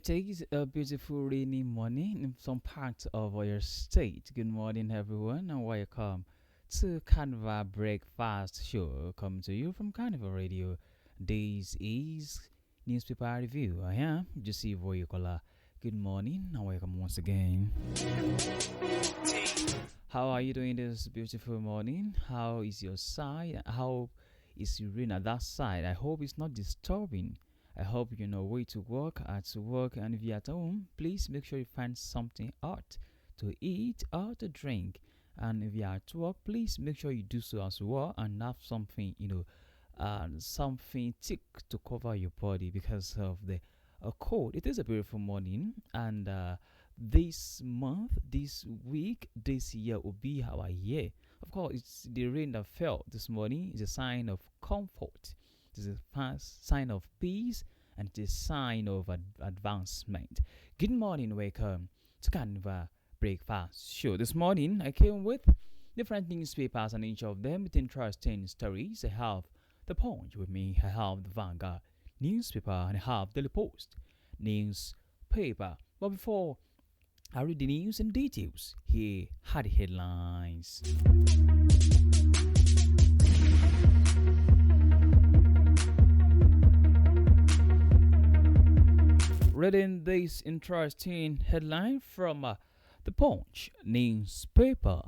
It is a beautiful rainy morning in some parts of your state. Good morning, everyone, and welcome to Carnival Breakfast Show. Come to you from Carnival Radio. This is Newspaper Review. I am Jesse Voyokola. Good morning, and welcome once again. How are you doing this beautiful morning? How is your side? How is your rain at that side? I hope it's not disturbing. I hope you know way to work, and if you're at home, please make sure you find something hot to eat or to drink. And if you're at work, please make sure you do so as well and have something, something thick to cover your body because of the cold. It is a beautiful morning, and this month, this week, this year will be our year. Of course, it's the rain that fell this morning is a sign of comfort. It is a fast sign of peace and it is a sign of advancement. Good morning, welcome to Carnival Breakfast Show. This morning, I came with different newspapers and each of them with interesting stories. I have The Punch with me, I have the Vanguard newspaper, and I have Daily Post newspaper. But before I read the news and details, here are the headlines. Reading this interesting headline from The Punch newspaper.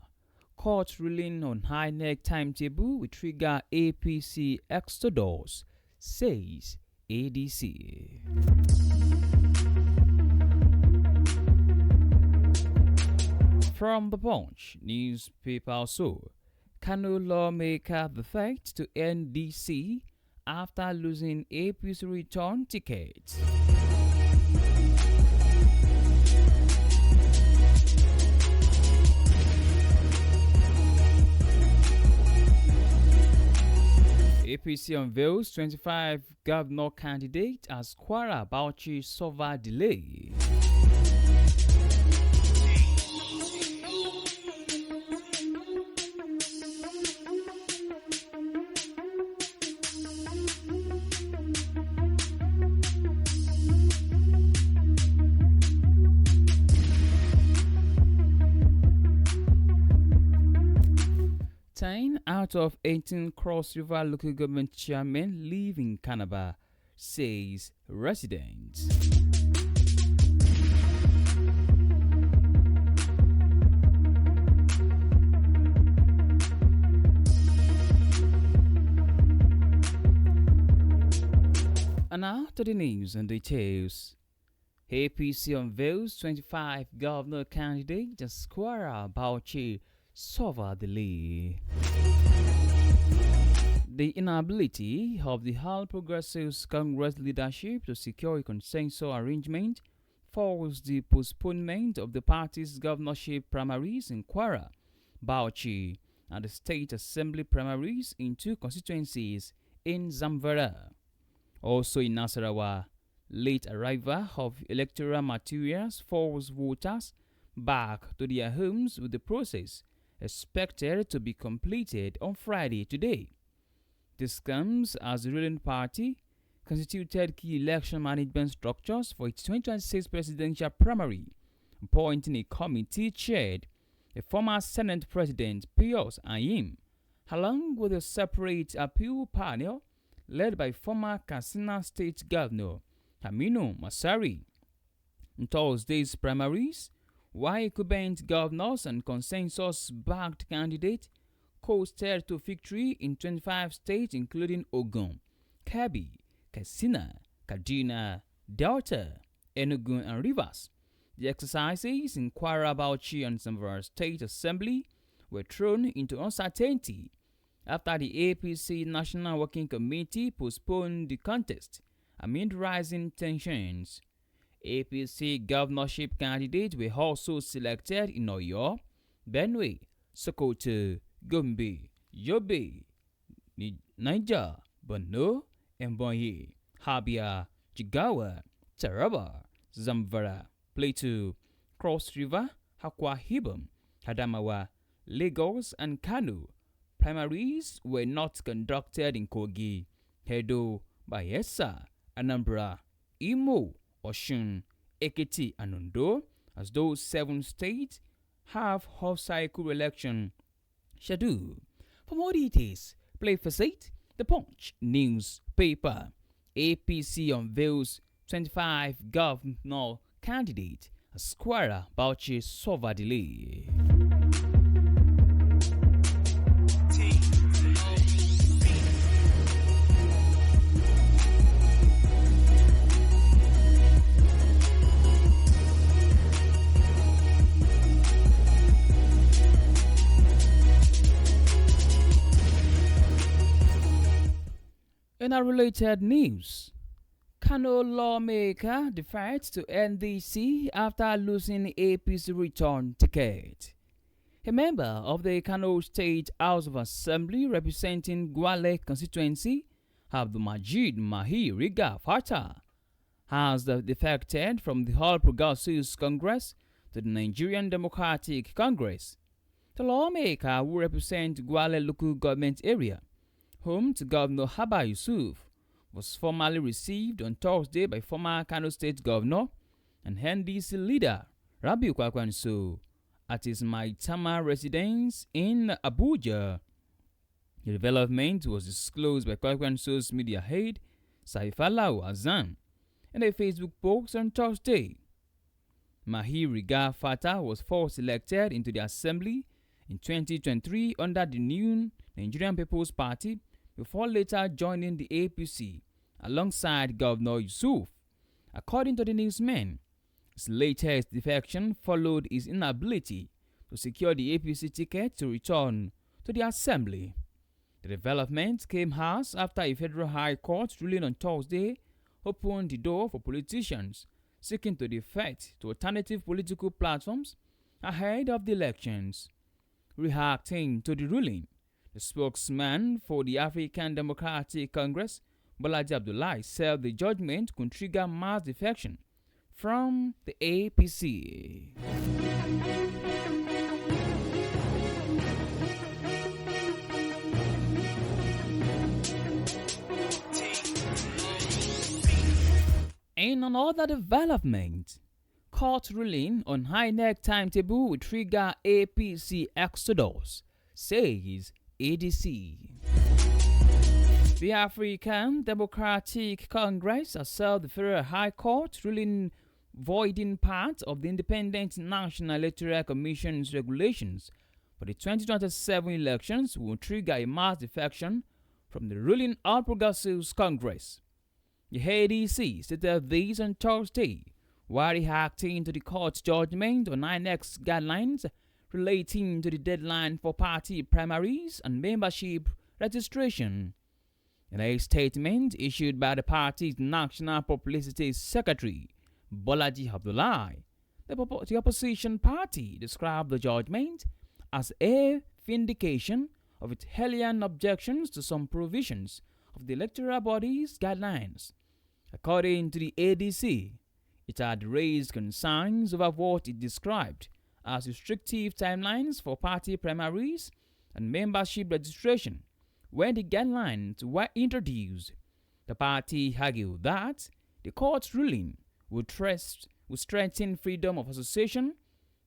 Court ruling on high-neck timetable will trigger APC exodus, says ADC. From The Punch newspaper also, Kano lawmaker begged to end DC after losing APC return ticket. APC unveils 25 governor candidate as Kwara Bauchi server delay. Out of 18 Cross River local government chairmen live in Carnival, says residents. And now to the news and details. APC unveils 25 governor candidates as Kwara Bauchi server delay. The inability of the All Progressives Congress leadership to secure a consensus arrangement forced the postponement of the party's governorship primaries in Kwara, Bauchi, and the State Assembly primaries in two constituencies in Zamfara. Also in Nasarawa, late arrival of electoral materials forced voters back to their homes with the process expected to be completed on Friday today. This comes as the ruling party constituted key election management structures for its 2026 presidential primary, appointing a committee chaired by former Senate President Pius Ayim, along with a separate appeal panel led by former Katsina State Governor Aminu Masari. In Thursday's primaries, while incumbent governors and consensus-backed candidates coasted to victory in 25 states including Ogun, Kebbi, Katsina, Kaduna, Delta, Enugu, and Rivers. The exercises in Kwara, Bauchi, and Zamfara State Assembly were thrown into uncertainty after the APC National Working Committee postponed the contest amid rising tensions. APC governorship candidates were also selected in Oyo, Benue, Sokoto, Gombe, Yobe, Niger, Borno, Ebonyi, Abia, Jigawa, Taraba, Zamfara, Plateau, Cross River, Akwa Ibom, Adamawa, Lagos, and Kano. Primaries were not conducted in Kogi, Edo, Bayelsa, Anambra, Imo, Osun, Ekiti, and Ondo, as those 7 states have off-cycle election scheduled. For more details, play for seat, the Punch newspaper. APC unveils 25 governor candidate as Kwara Bauchi solver delay. In our related news, Kano lawmaker defies to NDC after losing APC return ticket. A member of the Kano State House of Assembly representing Gwale constituency, Abdulmajid Mahi Riga Fata, has defected from the All Progressives Congress to the Nigerian Democratic Congress. The lawmaker who represents Gwale local government area, home to Governor Haba Yusuf, was formally received on Thursday by former Kano State Governor and NDC leader Rabiu Kwakwanso at his Maitama residence in Abuja. The development was disclosed by Kwakwanso's media head, Saifalau Azam, in a Facebook post on Thursday. Mahi Riga Fata was first elected into the assembly in 2023 under the new Nigerian People's Party before later joining the APC alongside Governor Yusuf. According to the newsman, his latest defection followed his inability to secure the APC ticket to return to the assembly. The development came hours after a federal high court ruling on Thursday opened the door for politicians seeking to defect to alternative political platforms ahead of the elections. Reacting to the ruling, the spokesman for the African Democratic Congress, Bolaji Abdullahi, said the judgment could trigger mass defection from the APC. In another development, court ruling on INEC timetable will trigger APC exodus, says ADC. The African Democratic Congress assailed the Federal High Court ruling voiding part of the Independent National Electoral Commission's regulations for the 2027 elections will trigger a mass defection from the ruling All Progressives Congress. The ADC stated this on Thursday while reacting to the court's judgment on INEC's guidelines relating to the deadline for party primaries and membership registration. In a statement issued by the party's National Publicity Secretary, Bolaji Abdullahi, the opposition party described the judgment as a vindication of its earlier objections to some provisions of the electoral body's guidelines. According to the ADC, it had raised concerns over what it described as restrictive timelines for party primaries and membership registration when the guidelines were introduced. The party argued that the court's ruling would strengthen freedom of association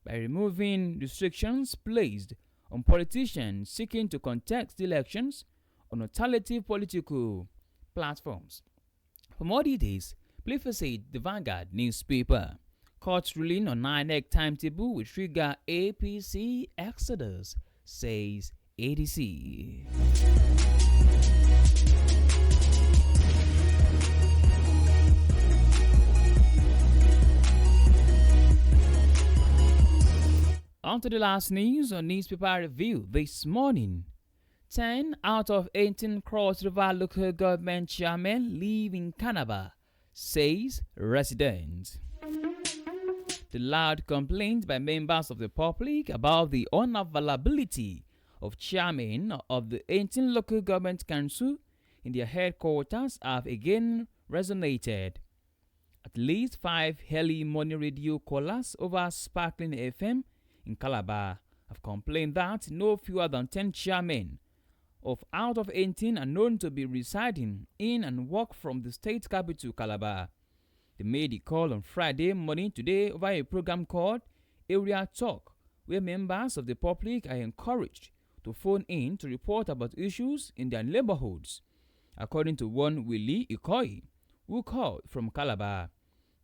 by removing restrictions placed on politicians seeking to contest the elections on alternative political platforms. For more details, please visit the Vanguard newspaper. Court's ruling on INEC timetable will trigger APC exodus, says ADC. On to the last news on newspaper review this morning. 10 out of 18 Cross River local government chairmen live in Carnival, says resident. The loud complaints by members of the public about the unavailability of chairmen of the 18 local government council in their headquarters have again resonated. At least 5 early morning radio callers over Sparkling FM in Calabar have complained that no fewer than 10 chairmen of out of 18 are known to be residing in and work from the state capital Calabar. They made the call on Friday morning today over a program called Area Talk, where members of the public are encouraged to phone in to report about issues in their neighborhoods. According to one Willie Ikoyi, who called from Calabar,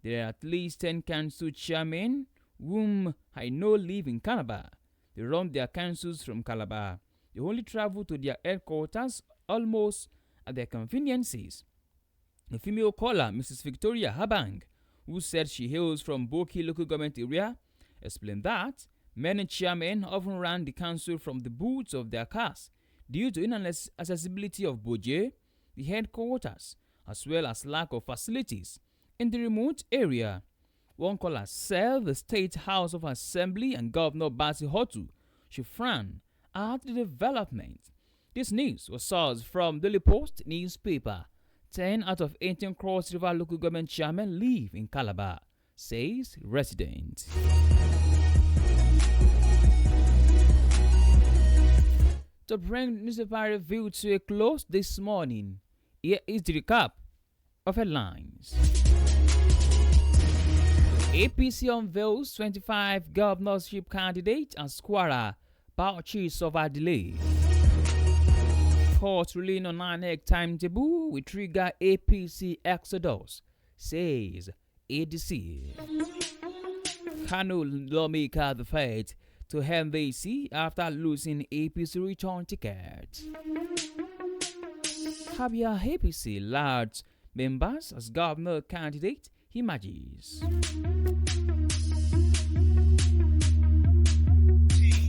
there are at least 10 council chairmen whom I know live in Calabar. They run their councils from Calabar. They only travel to their headquarters almost at their conveniences. A female caller, Mrs. Victoria Habang, who said she hails from Boki local government area, explained that many chairmen often ran the council from the booths of their cars due to inaccessibility of Boje, the headquarters, as well as lack of facilities in the remote area. One caller said the State House of Assembly and Governor Basi Hotu should frown at the development. This news was sourced from Daily Post newspaper. 10 out of 18 Cross River local government chairmen live in Calabar, says resident. To bring newspaper review to a close this morning, here is the recap of headlines. APC unveils 25 governorship candidates as Kwara, Bauchi suffer delay. Court ruling on INEC timetable will trigger APC exodus, says ADC. Kano lawmaker the fate to MVC after losing APC return ticket. Habia APC large members as governor candidate emerges.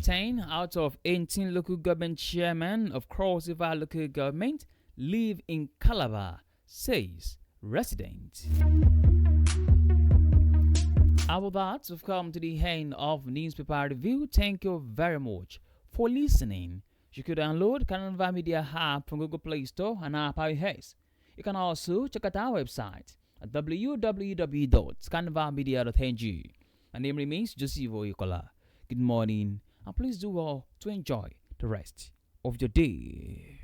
10 out of 18 local government chairmen of Cross River local government live in Calabar, says resident. About that, we've come to the end of newspaper review. Thank you very much for listening. You could download Carnival Media app from Google Play Store and App iOS. You can also check out our website at www.carnivalmedia.ng. My name remains Joseph Oyikola. Good morning, and please do well to enjoy the rest of your day.